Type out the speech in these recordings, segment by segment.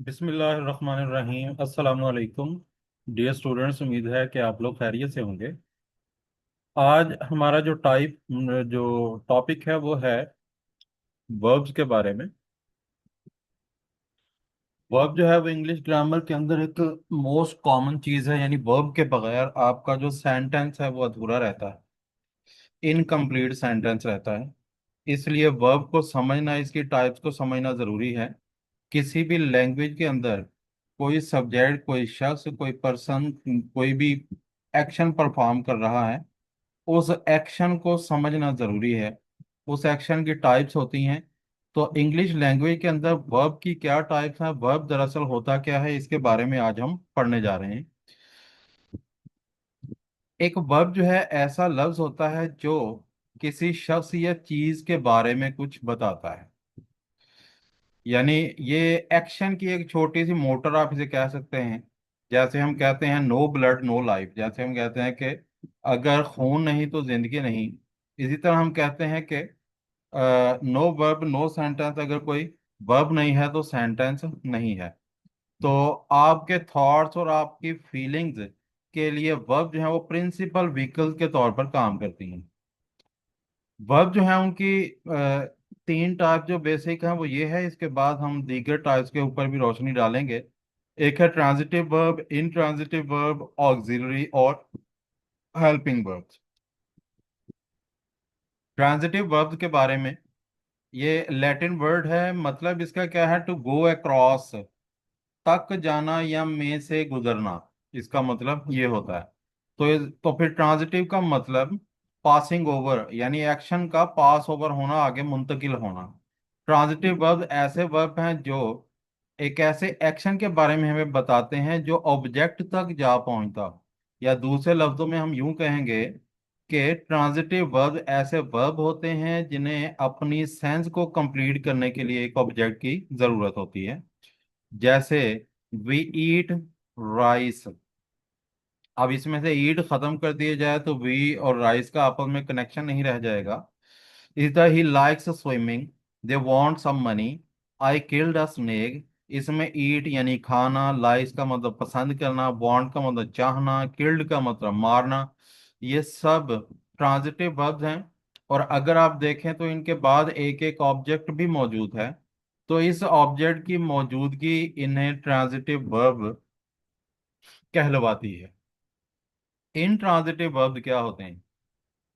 बिस्मिल्लाहिर्रहमानिर्रहीम अस्सलाम वालेकुम। डियर स्टूडेंट्स, उम्मीद है कि आप लोग खैरियत से होंगे। आज हमारा जो टॉपिक है वो है वर्ब्स के बारे में। वर्ब जो है वो इंग्लिश ग्रामर के अंदर एक मोस्ट कॉमन चीज़ है, यानी वर्ब के बगैर आपका जो सेंटेंस है वो अधूरा रहता है, इनकम्प्लीट सेंटेंस रहता है। इसलिए वर्ब को समझना, इसकी टाइप्स को समझना ज़रूरी है। किसी भी लैंग्वेज के अंदर कोई सब्जेक्ट, कोई शख्स, कोई पर्सन, कोई भी एक्शन परफॉर्म कर रहा है, उस एक्शन को समझना जरूरी है। उस एक्शन की टाइप्स होती हैं। तो इंग्लिश लैंग्वेज के अंदर वर्ब की क्या टाइप्स हैं, वर्ब दरअसल होता क्या है, इसके बारे में आज हम पढ़ने जा रहे हैं। एक वर्ब जो है ऐसा लफ्ज होता है जो किसी शख्स या चीज के बारे में कुछ बताता है। यानी ये एक्शन की एक छोटी सी मोटर आप इसे कह सकते हैं। जैसे हम कहते हैं नो ब्लड नो लाइफ, जैसे हम कहते हैं कि अगर खून नहीं तो जिंदगी नहीं। इसी तरह हम कहते हैं कि नो वर्ब नो सेंटेंस, अगर कोई वर्ब नहीं है तो सेंटेंस नहीं है। तो आपके थॉट्स और आपकी फीलिंग्स के लिए वर्ब जो है वो प्रिंसिपल व्हीकल के तौर पर काम करती हैं। वर्ब जो है उनकी तीन टाइप जो बेसिक हैं वो ये है। इसके बाद हम दीगर टाइप्स के ऊपर भी रोशनी डालेंगे। एक है transitive verb, intransitive verb, auxiliary और हेल्पिंग वर्ब्स। ट्रांजिटिव वर्ब के बारे में, ये लैटिन वर्ड है, मतलब इसका क्या है, टू गो अक्रॉस, तक जाना या में से गुजरना। इसका मतलब ये होता है। तो फिर ट्रांजिटिव का मतलब पासिंग ओवर, यानी एक्शन का पास ओवर होना, आगे मुंतकिल होना। ट्रांजिटिव वर्ब ऐसे वर्ब हैं जो एक ऐसे एक्शन के बारे में हमें बताते हैं जो ऑब्जेक्ट तक जा पहुंचता। या दूसरे लफ्जों में हम यूं कहेंगे कि ट्रांजिटिव वर्ब ऐसे वर्ब होते हैं जिन्हें अपनी सेंस को कंप्लीट करने के लिए एक ऑब्जेक्ट की जरूरत होती है। जैसे वी ईट राइस। अब इसमें से ईट खत्म कर दिया जाए तो वी और राइस का आपस में कनेक्शन नहीं रह जाएगा। Is the he likes swimming, they want some money, I killed a snake. इसमें ईट यानी खाना, लाइक्स का मतलब पसंद करना, वांट का मतलब चाहना, किल्ड का मतलब मारना। ये सब ट्रांजिटिव वर्ब्स हैं। और अगर आप देखें तो इनके बाद एक एक ऑब्जेक्ट भी मौजूद है। तो इस ऑब्जेक्ट की मौजूदगी इन्हें ट्रांजिटिव वर्ब कहलवाती है। इनट्रांजिटिव वर्ब क्या होते हैं?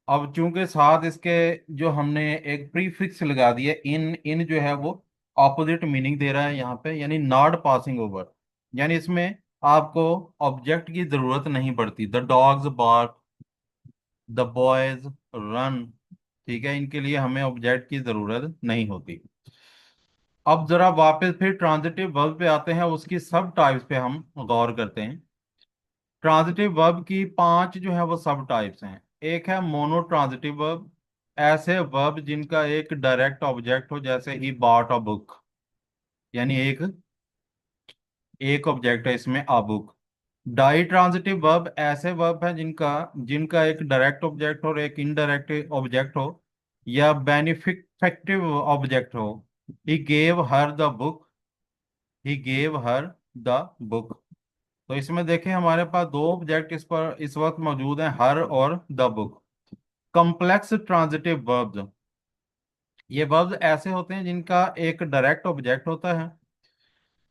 अब चूंकि साथ इसके जो हमने एक प्रीफिक्स लगा दिया, इन इन जो है वो ऑपोजिट मीनिंग दे रहा है यहाँ पे, यानी नॉट पासिंग ओवर। यानी इसमें आपको ऑब्जेक्ट की जरूरत नहीं पड़ती। The dogs bark, the boys run. ठीक है, इनके लिए हमें ऑब्जेक्ट की जरूरत नहीं होती। अब जरा वापस फिर ट्रांजिटिव वर्ब पे आते हैं, उसकी सब टाइप्स पे हम गौर करते हैं। ट्रांजिटिव वर्ब की पांच जो है वो सब टाइप्स हैं। एक है मोनो ट्रांजिटिव वर्ब, ऐसे वर्ब जिनका एक डायरेक्ट ऑब्जेक्ट हो, जैसे ही बॉट अ बुक, यानी एक एक ऑब्जेक्ट है इसमें, a book. Ditransitive verb ऐसे वर्ब हैं जिनका जिनका एक डायरेक्ट ऑब्जेक्ट और एक इनडायरेक्ट ऑब्जेक्ट हो, या बेनिफिक्टिव ऑब्जेक्ट हो। He gave her the book, he gave her the book. तो इसमें देखें हमारे पास दो ऑब्जेक्ट इस वक्त मौजूद हैं, हर और the book. Complex transitive verbs, ये वर्ब्स ऐसे होते हैं जिनका एक डायरेक्ट ऑब्जेक्ट होता है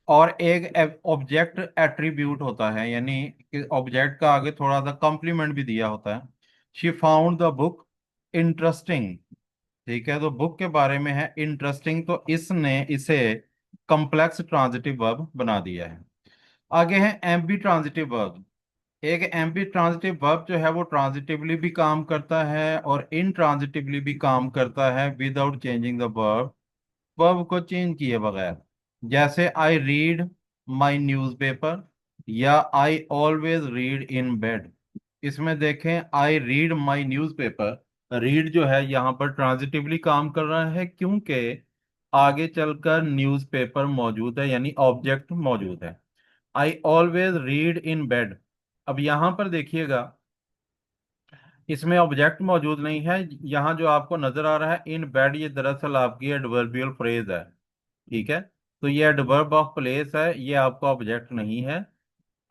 और एक ऑब्जेक्ट एट्रीब्यूट होता है, यानी ऑब्जेक्ट का आगे थोड़ा सा कॉम्प्लीमेंट भी दिया होता है। She found the book interesting. ठीक है, तो बुक के बारे में है इंटरेस्टिंग, तो इसने इसे कॉम्प्लेक्स ट्रांजिटिव वर्ब बना दिया है। आगे है एम्बी ट्रांजिटिव वर्ब। एक एम्बी ट्रांजिटिव वर्ब जो है वो ट्रांजिटिवली भी काम करता है और इनट्रांजिटिवली भी काम करता है, without changing the verb, verb को चेंज किए बगैर। जैसे आई रीड माई न्यूज़पेपर, या I always read in bed. इसमें देखें I read my newspaper, read जो है यहाँ पर ट्रांजिटिवली काम कर रहा है, क्योंकि आगे चलकर न्यूज़पेपर मौजूद है, यानी ऑब्जेक्ट मौजूद है। I always read in bed, अब यहां पर देखिएगा, इसमें ऑब्जेक्ट मौजूद नहीं है। यहाँ जो आपको नजर आ रहा है इन बेड, ये दरअसल आपकी एडवर्बियल फ्रेज है। ठीक है, तो ये एडवर्ब ऑफ प्लेस है, ये आपका ऑब्जेक्ट नहीं है।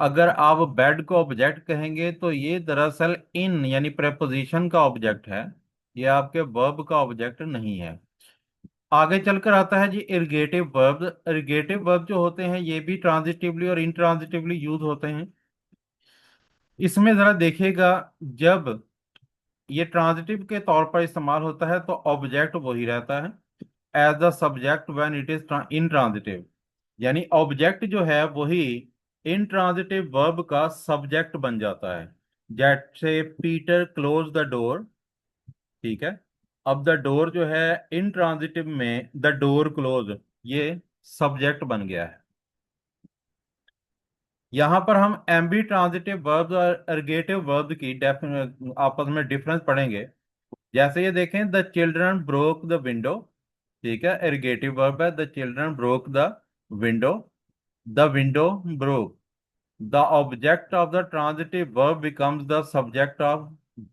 अगर आप बेड को ऑब्जेक्ट कहेंगे तो ये दरअसल इन यानी प्रेपोजिशन का ऑब्जेक्ट है, ये आपके वर्ब का ऑब्जेक्ट नहीं है। आगे चलकर आता है जी इरगेटिव वर्ब। इरगेटिव वर्ब जो होते हैं ये भी ट्रांजिटिवली और इंट्रांजिटिवली यूज होते हैं। इसमें जरा देखिएगा, जब ये ट्रांजिटिव के तौर पर इस्तेमाल होता है तो ऑब्जेक्ट वही रहता है as the subject when it is intransitive, यानी ऑब्जेक्ट जो है वही इंट्रांजिटिव वर्ब का सब्जेक्ट बन जाता है। जैसे पीटर क्लोज द डोर, ठीक है। अब द डोर जो है इंट्रांजिटिव में द डोर क्लोज, ये सब्जेक्ट बन गया है। यहां पर हम एम्बी ट्रांजिटिव वर्ब और अर्गेटिव वर्ब की आपस में डिफरेंस पढ़ेंगे। जैसे ये देखें, the children broke the window, ठीक है, इरिगेटिव वर्ब है, the children broke the window, the window broke. The object of the transitive verb becomes the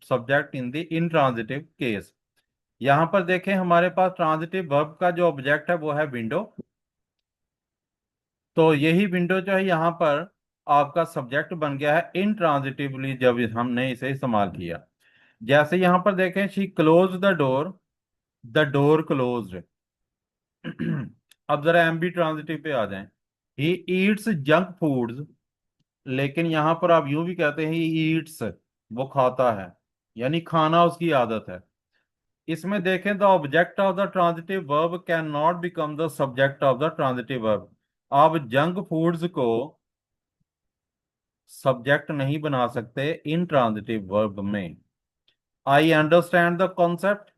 subject in the intransitive case. यहां पर देखें, हमारे पास ट्रांजिटिव वर्ब का जो ऑब्जेक्ट है वो है विंडो, तो यही विंडो जो है यहाँ पर आपका सब्जेक्ट बन गया है इंट्रांजिटिवली जब हमने इसे इस्तेमाल किया। जैसे यहां पर देखें, she close the door closed. अब जरा एमबी ट्रांजिटिव पे आ जाएं, ही ईट्स जंक फूड्स, लेकिन यहां पर आप यूं भी कहते हैं ही ईट्स, वो खाता है, यानी खाना उसकी आदत है। इसमें देखें, the object of the transitive verb can not become the subject of the transitive verb. आप जंक फूड्स को सब्जेक्ट नहीं बना सकते इन ट्रांजिटिव वर्ब में। आई अंडरस्टैंड द कॉन्सेप्ट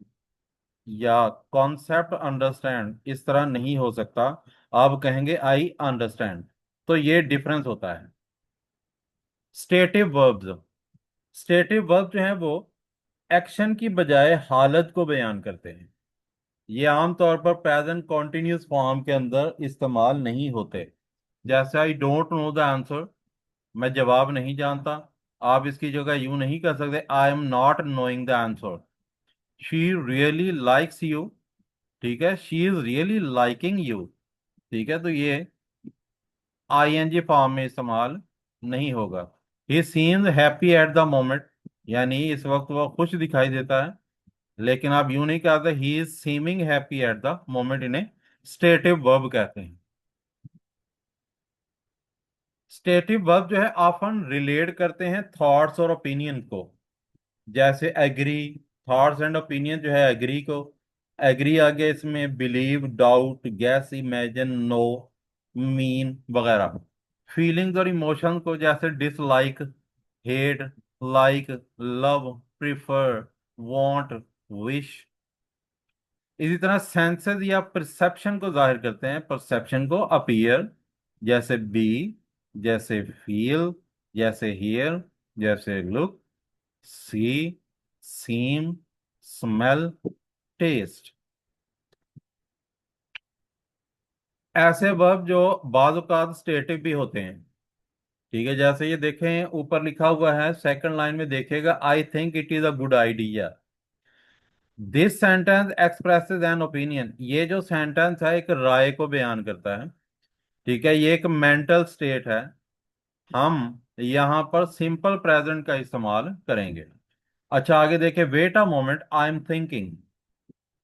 या कॉन्सेप्ट अंडरस्टैंड इस तरह नहीं हो सकता, आप कहेंगे आई अंडरस्टैंड। तो ये डिफरेंस होता है। स्टेटिव वर्ब्स, स्टेटिव वर्ब जो है वो एक्शन की बजाय हालत को बयान करते हैं। ये आमतौर पर प्रेजेंट कॉन्टिन्यूस फॉर्म के अंदर इस्तेमाल नहीं होते। जैसे I don't know the answer, मैं जवाब नहीं जानता, आप इसकी जगह यूं नहीं कर सकते I am not knowing the answer. She really likes you, ठीक है, she is really liking you, ठीक है, तो ये आईएनजी फॉर्म में इस्तेमाल नहीं होगा। ही seems happy at the moment, यानी इस वक्त वह खुश दिखाई देता है, लेकिन आप यूं नहीं कहते he is seeming happy at the moment, इन्हें स्टेटिव वर्ब कहते हैं। स्टेटिव वर्ब जो है ऑफन रिलेट करते हैं थॉट्स और ओपिनियन को। जैसे एग्री, थॉट्स एंड ओपिनियन जो है एग्री को, एग्री आगे इसमें believe, doubt, guess, imagine, know, mean वगैरह। फीलिंग्स और इमोशन को जैसे dislike, hate, like, love, prefer, want, wish. इसी तरह सेंसेस या परसेप्शन को जाहिर करते हैं, परसेप्शन को अपीयर, जैसे बी, जैसे फील, जैसे हियर, जैसे लुक, सी, सीम, स्मेल, टेस्ट। ऐसे वर्ब जो बाज़ औक़ात स्टेटिव भी होते हैं, ठीक है। जैसे ये देखें, ऊपर लिखा हुआ है सेकंड लाइन में देखिएगा, I think it is a good idea. This sentence expresses an opinion, ये जो सेंटेंस है एक राय को बयान करता है, ठीक है, ये एक मेंटल स्टेट है। हम यहां पर सिंपल प्रेजेंट का इस्तेमाल करेंगे। अच्छा आगे देखें, wait a moment I am thinking,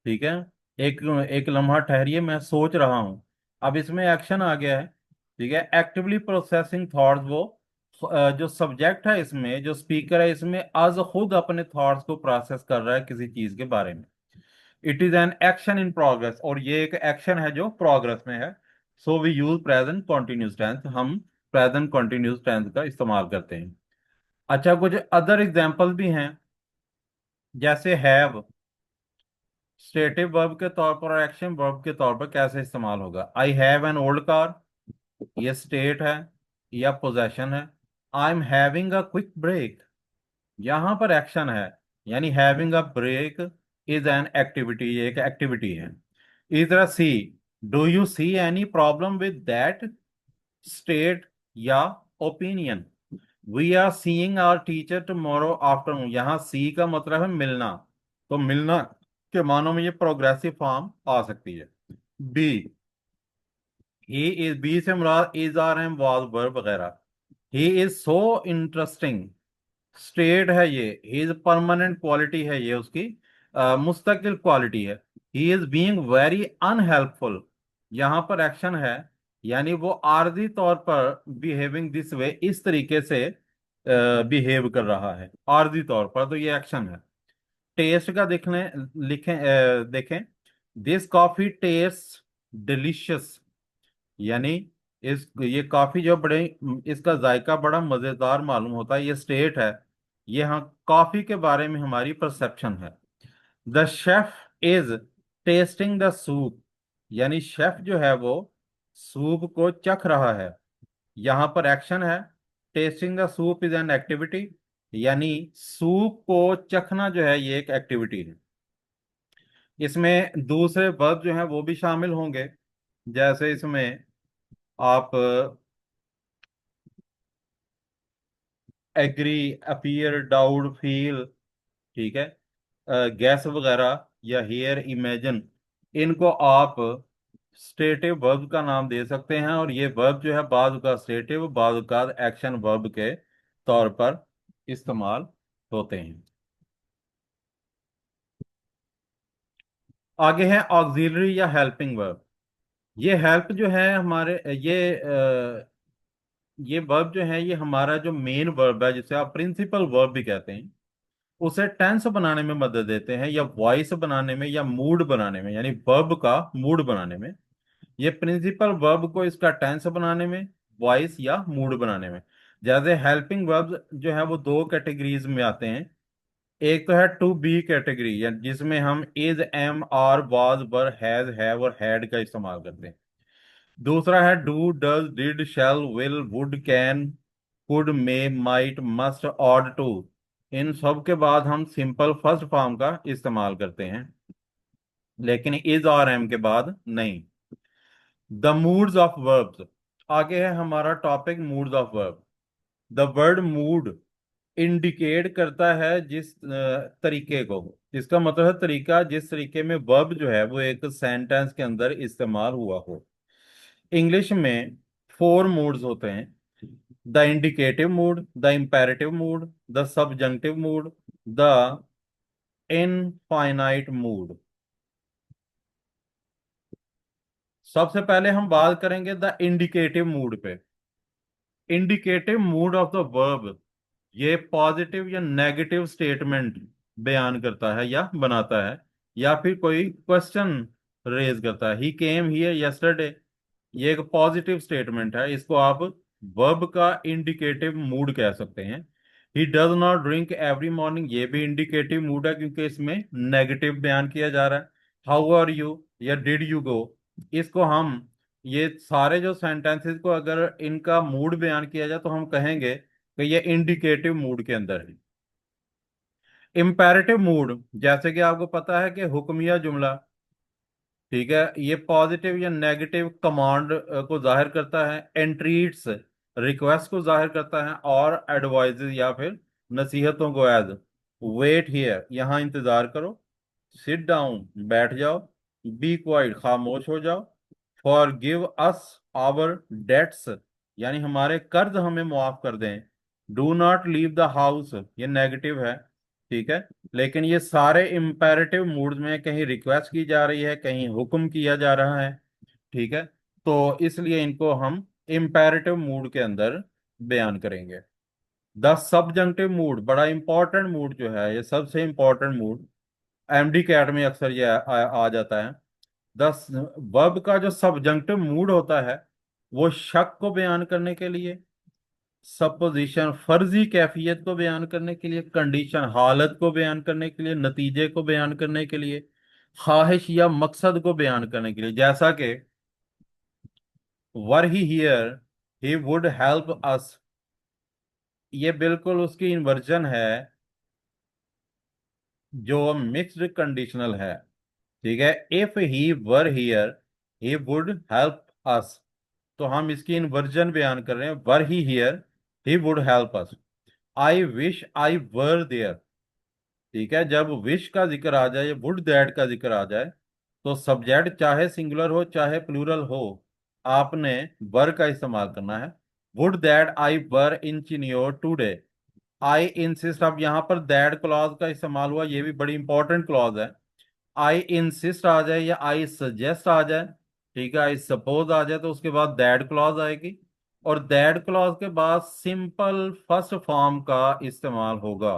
ठीक है, एक एक लम्हा ठहरिए, मैं सोच रहा हूं। अब इसमें एक्शन आ गया है, ठीक है, एक्टिवली प्रोसेसिंग थॉट्स, वो जो सब्जेक्ट है इसमें, जो स्पीकर है इसमें आज खुद अपने थॉट्स को प्रोसेस कर रहा है किसी चीज के बारे में। It is an action in progress, और ये एक एक्शन है जो प्रोग्रेस में है। So we use present continuous tense, हम प्रेजेंट कॉन्टिन्यूस टेंस का इस्तेमाल करते हैं। अच्छा कुछ अदर एग्जांपल भी हैं, जैसे हैव, स्टेटिव वर्ब के तौर पर और एक्शन वर्ब के तौर पर कैसे इस्तेमाल होगा। I have an old car, ये स्टेट है या पोजेशन है। I am having a quick break, यहां पर एक्शन है, यानी having a break is an activity, ये एक एक्टिविटी है। इस तरह see, do you see any problem with that state या opinion. We are seeing our teacher tomorrow afternoon, यहाँ सी का मतलब है मिलना, तो मिलना के मानों में ये प्रोग्रेसिव फॉर्म आ सकती है। बी, ही इज, बी से मुराद is, are, am, was, verb वगैरह। He is so interesting, state है ये। ही इज परमानेंट क्वालिटी है ये उसकी, मुस्तकिल क्वालिटी है। He is being very unhelpful, यहाँ पर एक्शन है, यानी वो आर्जी तौर पर बिहेविंग दिस वे, इस तरीके से बिहेव कर रहा है आर्जी तौर पर, तो ये एक्शन है। टेस्ट का देखने, लिखें, देखें, दिस कॉफी टेस्ट डिलीशियस, यानी इस ये कॉफी जो बड़े, इसका जायका बड़ा मजेदार मालूम होता है, ये स्टेट है। ये हाँ कॉफी के बारे में हमारी परसेप्शन है। The chef is testing the soup, यानी शेफ जो है वो सूप को चख रहा है, यहाँ पर एक्शन है। Testing the soup is an activity, यानी सूप को चखना जो है ये एक एक्टिविटी है। इसमें दूसरे वर्ब जो हैं वो भी शामिल होंगे, जैसे इसमें आप एग्री, अपीयर, डाउट, फील, ठीक है, गैस वगैरह या हियर, इमेजिन, इनको आप स्टेटिव वर्ब का नाम दे सकते हैं, और ये वर्ब जो है बाद का स्टेटिव, बाद का एक्शन वर्ब के तौर पर इस्तेमाल होते हैं। आगे है ऑक्सिलरी या हेल्पिंग वर्ब। ये हेल्प जो है हमारे, ये वर्ब जो है ये हमारा जो मेन वर्ब है, जिसे आप प्रिंसिपल वर्ब भी कहते हैं, उसे टेंस बनाने में मदद देते हैं, या वॉइस बनाने में, या मूड बनाने में, यानी वर्ब का मूड बनाने में। ये प्रिंसिपल वर्ब को इसका टेंस बनाने में, वॉइस या मूड बनाने में। जैसे हेल्पिंग वर्ब जो है वो दो कैटेगरीज में आते हैं। एक तो है टू बी कैटेगरी, या जिसमें हम is, am, are, was, were, has, have और हैड का इस्तेमाल करते हैं। दूसरा है do, does, did, shall, will, would, can, could, may, might, must, ought to. इन सब के बाद हम सिंपल फर्स्ट फॉर्म का इस्तेमाल करते हैं, लेकिन इज और एम के बाद नहीं। द मूड्स ऑफ वर्ब्स, आगे है हमारा topic moods of verb. The word mood indicate करता है जिस तरीके को, इसका मतलब है तरीका, जिस तरीके में वर्ब जो है वो एक सेंटेंस के अंदर इस्तेमाल हुआ हो। इंग्लिश में फोर मूड्स होते हैं: the indicative mood, the imperative mood, the subjunctive mood, the infinite mood. सबसे पहले हम बात करेंगे द इंडिकेटिव मूड पे। Indicative mood off the verb, ये पॉजिटिव या नेगेटिव स्टेटमेंट बयान करता है या बनाता है, या फिर कोई क्वेश्चन रेज करता है। ही केम हियर यस्टरडे, ये एक पॉजिटिव स्टेटमेंट है, इसको आप वर्ब का इंडिकेटिव मूड कह सकते हैं। He does not drink every morning, ये भी इंडिकेटिव मूड है, क्योंकि इसमें नेगेटिव बयान किया जा रहा है। हाउ आर यू या डिड यू गो, इसको हम, ये सारे जो सेंटेंसेस को अगर इनका मूड बयान किया जाए तो हम कहेंगे कि ये इंडिकेटिव मूड के अंदर है। इंपेरेटिव मूड, जैसे कि आपको पता है कि हुक्मिया जुमला, ठीक है, ये पॉजिटिव या नेगेटिव कमांड को जाहिर करता है, एंट्रीट्स रिक्वेस्ट को जाहिर करता है, और एडवाइजेज या फिर नसीहतों को, एज वेट हियर, यहाँ इंतजार करो, सिट डाउन बैठ जाओ, बी क्वाइट खामोश हो जाओ, forgive us our debts, यानी हमारे कर्ज हमें मुआफ कर दें, do not leave the house, ये नेगेटिव है, ठीक है। लेकिन ये सारे इंपेरेटिव मूड्स में कहीं रिक्वेस्ट की जा रही है, कहीं हुक्म किया जा रहा है, ठीक है, तो इसलिए इनको हम इंपेरेटिव मूड के अंदर बयान करेंगे। द सबजंक्टिव मूड, बड़ा इंपॉर्टेंट मूड जो है, ये सबसे इंपॉर्टेंट मूड, एमडी कैट में अक्सर ये आ जाता है। द वर्ब का जो सबजंक्टिव मूड होता है वो शक को बयान करने के लिए, सपोजिशन फर्जी कैफियत को बयान करने के लिए, कंडीशन हालत को बयान करने के लिए, नतीजे को बयान करने के लिए, ख्वाहिश या मकसद को बयान करने के लिए। जैसा कि were he here he would help us, ये बिल्कुल उसकी इन्वर्जन है जो मिक्स्ड कंडीशनल है, ठीक है। If he were here he would help us, तो हम इसकी इन्वर्जन बयान कर रहे हैं, were he here he would help us. I wish I were there, ठीक है, जब विश का जिक्र आ जाए, वुड दैट का जिक्र आ जाए, तो सब्जेक्ट चाहे सिंगुलर हो चाहे प्लूरल हो, आपने वर का इस्तेमाल करना है। Would that I were in चिन्योर टूडे। आई इंसिस्ट, अब यहां पर दैट क्लॉज का इस्तेमाल हुआ, ये भी बड़ी इंपॉर्टेंट क्लॉज है। आई इंसिस्ट आ जाए या आई सजेस्ट आ जाए, ठीक है, आई सपोज आ जाए, तो उसके बाद दैट क्लॉज आएगी। और दैट क्लॉज के बाद सिंपल फर्स्ट फॉर्म का इस्तेमाल होगा।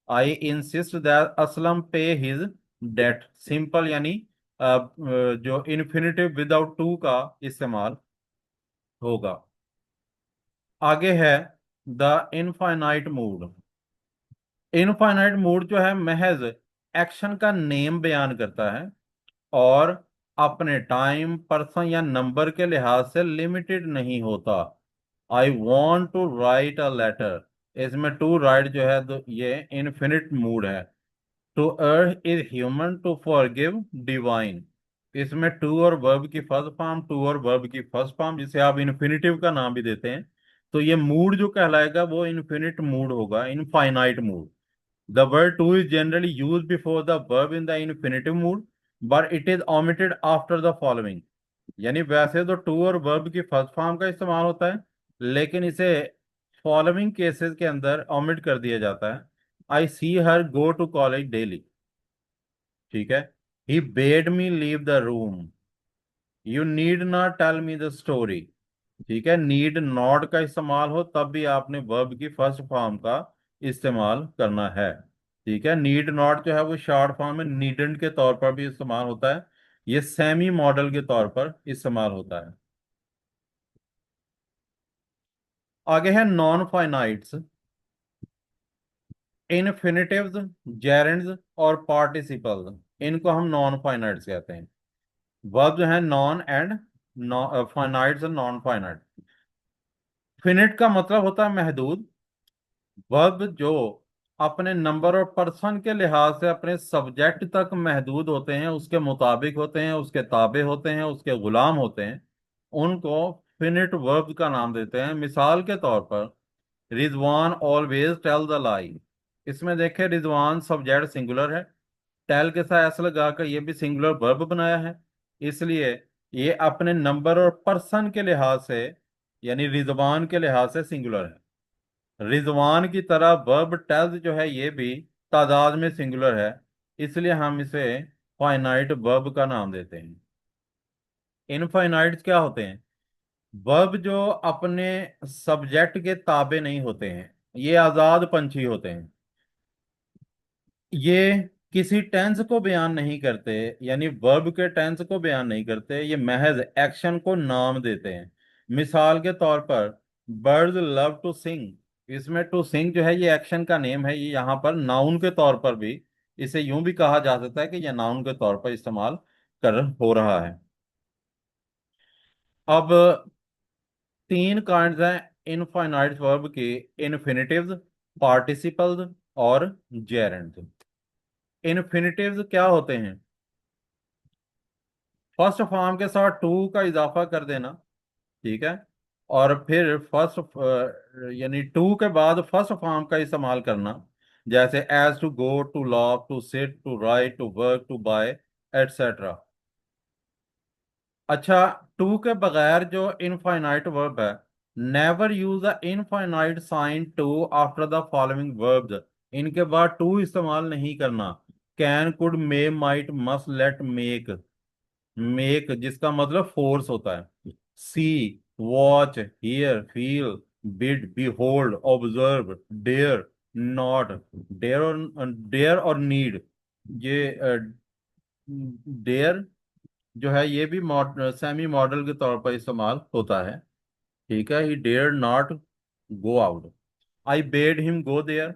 आई इंसिस्ट दैट असलम पे हिज डेट, सिंपल यानी जो इन्फिनेटिव विदाउट टू का इस्तेमाल होगा। आगे है the infinite mood. Infinite mood जो है महज एक्शन का नेम बयान करता है और अपने टाइम, पर्सन या नंबर के लिहाज से लिमिटेड नहीं होता। I want to write a letter, इसमें टू राइट जो है ये इनफिनिट मूड है। To err is human to forgive divine, इसमें टू और वर्ब की फर्स्ट फॉर्म, टू और वर्ब की फर्स्ट फॉर्म, जिसे आप इन्फिनिटिव का नाम भी देते हैं। तो ये मूड जो कहलाएगा वो इन्फिनिट मूड होगा, infinite mood. The word to is generally used before the verb in the infinitive mood, but it is omitted after the following। यानी वैसे तो टू और वर्ब की फर्स्ट फॉर्म का इस्तेमाल होता है, लेकिन इसे फॉलोइंग केसेस के अंदर ओमिट कर दिया जाता है। I see her go to college daily, ठीक है। He bade me leave the room. You need not tell me the story, ठीक है। नीड नॉट का इस्तेमाल हो तब भी आपने वर्ब की फर्स्ट फॉर्म का इस्तेमाल करना है, ठीक है। नीड नॉट जो है वो शॉर्ट फॉर्म में नीडेंट के तौर पर भी इस्तेमाल होता है, ये सेमी मॉडल के तौर पर इस्तेमाल होता है। आगे है नॉन फाइनाइट्स, इनफिनिटिव्स, जेरेंड्स और पार्टिसिपल्स, इनको हम नॉन फाइनाइट्स कहते हैं। वर्ब जो है नॉन एंड फाइनाइट्स और नॉन फाइनाइट। फिनिट का मतलब होता है महदूद। वर्ब जो अपने नंबर और पर्सन के लिहाज से अपने सब्जेक्ट तक महदूद होते हैं, उसके मुताबिक होते हैं, उसके ताबे होते हैं, उसके गुलाम होते हैं, उनको फिनिट वर्ब का नाम देते हैं। मिसाल के तौर पर Rizwan always tell the lie, इसमें देखें रिजवान सब्जेक्ट सिंगुलर है, टेल के साथ एस लगाकर ये भी सिंगुलर वर्ब बनाया है, इसलिए ये अपने नंबर और पर्सन के लिहाज से यानी रिजवान के लिहाज से सिंगुलर है। रिजवान की तरह वर्ब टेल्स जो है ये भी तादाद में सिंगुलर है, इसलिए हम इसे फाइनाइट वर्ब का नाम देते हैं। इनफाइनाइट क्या होते हैं? वर्ब जो अपने सब्जेक्ट के ताबे नहीं होते हैं, ये आजाद पंछी होते हैं। ये किसी टेंस को बयान नहीं करते, यानी वर्ब के टेंस को बयान नहीं करते, ये महज एक्शन को नाम देते हैं। मिसाल के तौर पर बर्ड्स लव टू सिंग, इसमें टू सिंग जो है ये एक्शन का नेम है, ये यहाँ पर नाउन के तौर पर भी इसे यूं भी कहा जा सकता है कि यह नाउन के तौर पर इस्तेमाल कर हो रहा है। अब तीन काइंड्स हैं इनफाइनाइट वर्ब के, इन्फिनिटिव्स, पार्टिसिपल्स और जेरेंड्स। इन्फिनिटिव्स क्या होते हैं? फर्स्ट फॉर्म के साथ टू का इजाफा कर देना, ठीक है, और फिर फर्स्ट यानी टू के बाद फर्स्ट फॉर्म का इस्तेमाल करना, जैसे as to go, to lock, to sit, to write, to work, to buy, etcetera. अच्छा, टू के बगैर जो इनफाइनाइट वर्ब है, never use the infinitive sign to after the following verbs, इनके बाद टू इस्तेमाल नहीं करना। Can, could, may, might, must, let, make. Make जिसका मतलब फोर्स होता है। See, watch, hear, feel, bid, behold, observe, dare, not, dare और नीड। ये डेयर जो है ये भी सेमी मॉडल के तौर पर इस्तेमाल होता है, ठीक है। He dare not go out. I bade him go there,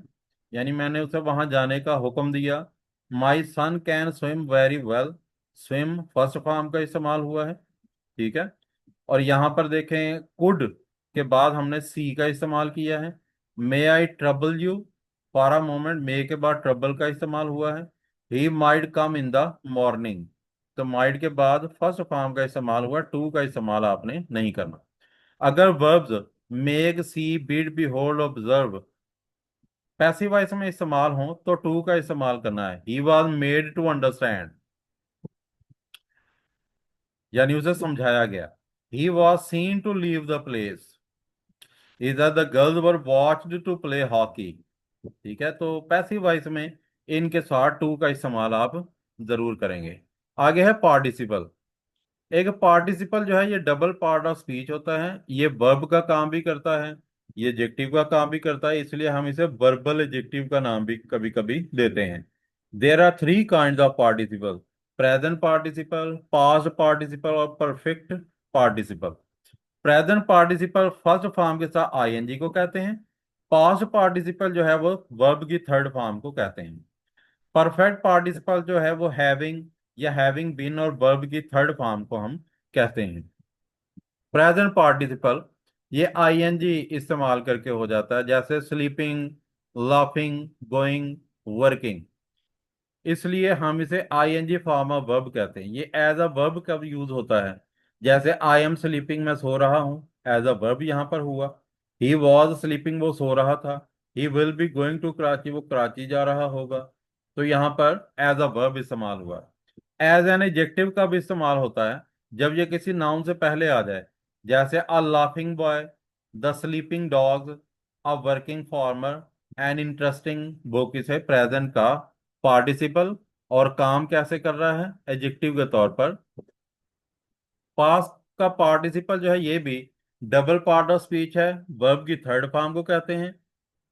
यानी मैंने उसे वहां जाने का हुक्म दिया। My son can swim very well, swim first form का इस्तेमाल हुआ है, ठीक है। और यहां पर देखें कुड के बाद हमने सी का इस्तेमाल किया है। May I trouble you, for a moment may के बाद ट्रबल का इस्तेमाल हुआ है। He might come in the morning, तो माइट के बाद फर्स्ट फॉर्म का इस्तेमाल हुआ, टू का इस्तेमाल आपने नहीं करना। अगर verbs make, see, beat, be, hold, observe passive voice में इस्तेमाल हो तो टू का इस्तेमाल करना है। He was made to understand, यानी उसे समझाया गया, he was seen to leave the place, इधर the girls were watched to play hockey. ठीक है, तो पैसिव वॉइस में इनके साथ टू का इस्तेमाल आप जरूर करेंगे। आगे है पार्टिसिपल। एक पार्टिसिपल जो है ये डबल पार्ट ऑफ स्पीच होता है, ये वर्ब का काम भी करता है, ये एडजेक्टिव का काम भी करता है, इसलिए हम इसे वर्बल एडजेक्टिव का नाम भी कभी कभी देते हैं। There are three kind of participle: present participle, past participle और perfect participle. Present participle first form के साथ आईएनजी को कहते हैं। पास्ट पार्टिसिपल जो है वो वर्ब की थर्ड फॉर्म को कहते हैं। परफेक्ट पार्टिसिपल जो है वो हैविंग या हैविंग बीन और वर्ब की थर्ड फॉर्म को हम कहते हैं। प्रेजेंट पार्टिसिपल ये आईएनजी इस्तेमाल करके हो जाता है, जैसे स्लीपिंग, लाफिंग, गोइंग, वर्किंग, इसलिए हम इसे आईएनजी फॉर्म ऑफ वर्ब कहते हैं। ये एज अ वर्ब कब यूज होता है, जैसे आई एम स्लीपिंग, मैं सो रहा हूं, एज अ वर्ब यहां पर हुआ। ही वॉज स्लीपिंग, वो सो रहा था। He will be going to Karachi, वो कराची जा रहा होगा। तो यहाँ पर एज अ वर्ब इस्तेमाल हुआ। एज एन एडजेक्टिव का भी इस्तेमाल होता है जब ये किसी नाउन से पहले आ जाए, जैसे a laughing boy, the sleeping dog, a working farmer, an interesting book. इसे प्रेजेंट का पार्टिसिपल और काम कैसे कर रहा है, एडजेक्टिव के तौर पर। पास्ट का पार्टिसिपल जो है ये भी डबल पार्ट ऑफ स्पीच है, वर्ब की थर्ड फॉर्म को कहते हैं,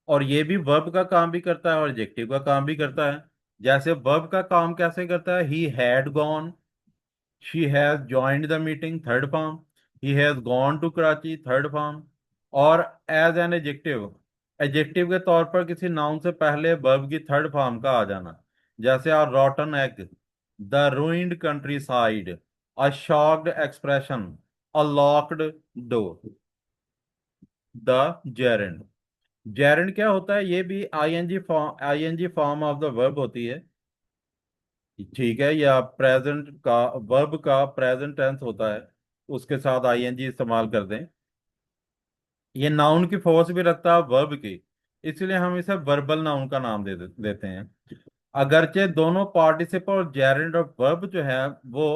और ये भी वर्ब का काम भी करता है और एडजेक्टिव का काम भी करता है। जैसे वर्ब का काम कैसे करता है, he had gone, she has joined the meeting, third form. He has gone to Karachi, third form. और एज एन एडजेक्टिव, एडजेक्टिव के तौर पर किसी नाउन से पहले वर्ब की थर्ड फॉर्म का आ जाना, जैसे a rotten egg, the ruined countryside, a shocked expression, a locked door, the gerund. Gerund क्या होता है, ये भी ING form of the verb होती है। ठीक है, या प्रेजेंट का, वर्ब का प्रेजेंट टेंस होता है, उसके साथ आईएनजी इस्तेमाल कर दें। ये नाउन की फोर्स भी रखता है वर्ब की, इसलिए हम इसे वर्बल नाउन का नाम देते हैं। अगरचे दोनों पार्टिसिपल और जेरेंड और वर्ब जो है वो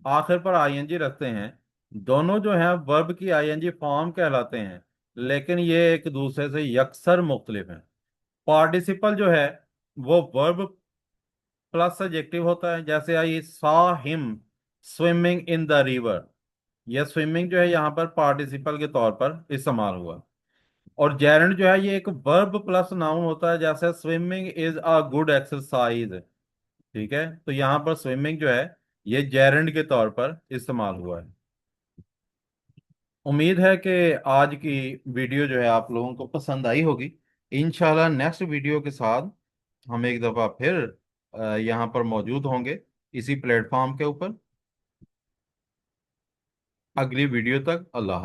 आखिर पर आईएनजी रखते हैं, दोनों जो है वर्ब की आईएनजी फॉर्म कहलाते हैं, लेकिन ये एक दूसरे से यकसर मुख्तलिफ हैं। पार्टिसिपल जो है वो वर्ब प्लस एडजेक्टिव होता है, जैसे I saw him swimming in the river. यह स्विमिंग जो है यहाँ पर पार्टिसिपल के तौर पर इस्तेमाल हुआ। और जेरंड जो है ये एक वर्ब प्लस नाउन होता है, जैसे swimming is a good exercise. ठीक है, तो यहाँ पर स्विमिंग जो है ये जेरंड के तौर पर इस्तेमाल हुआ है। उम्मीद है कि आज की वीडियो जो है आप लोगों को पसंद आई होगी। इंशाल्लाह नेक्स्ट वीडियो के साथ हम एक दफ़ा फिर यहाँ पर मौजूद होंगे, इसी प्लेटफॉर्म के ऊपर। अगली वीडियो तक अल्लाह।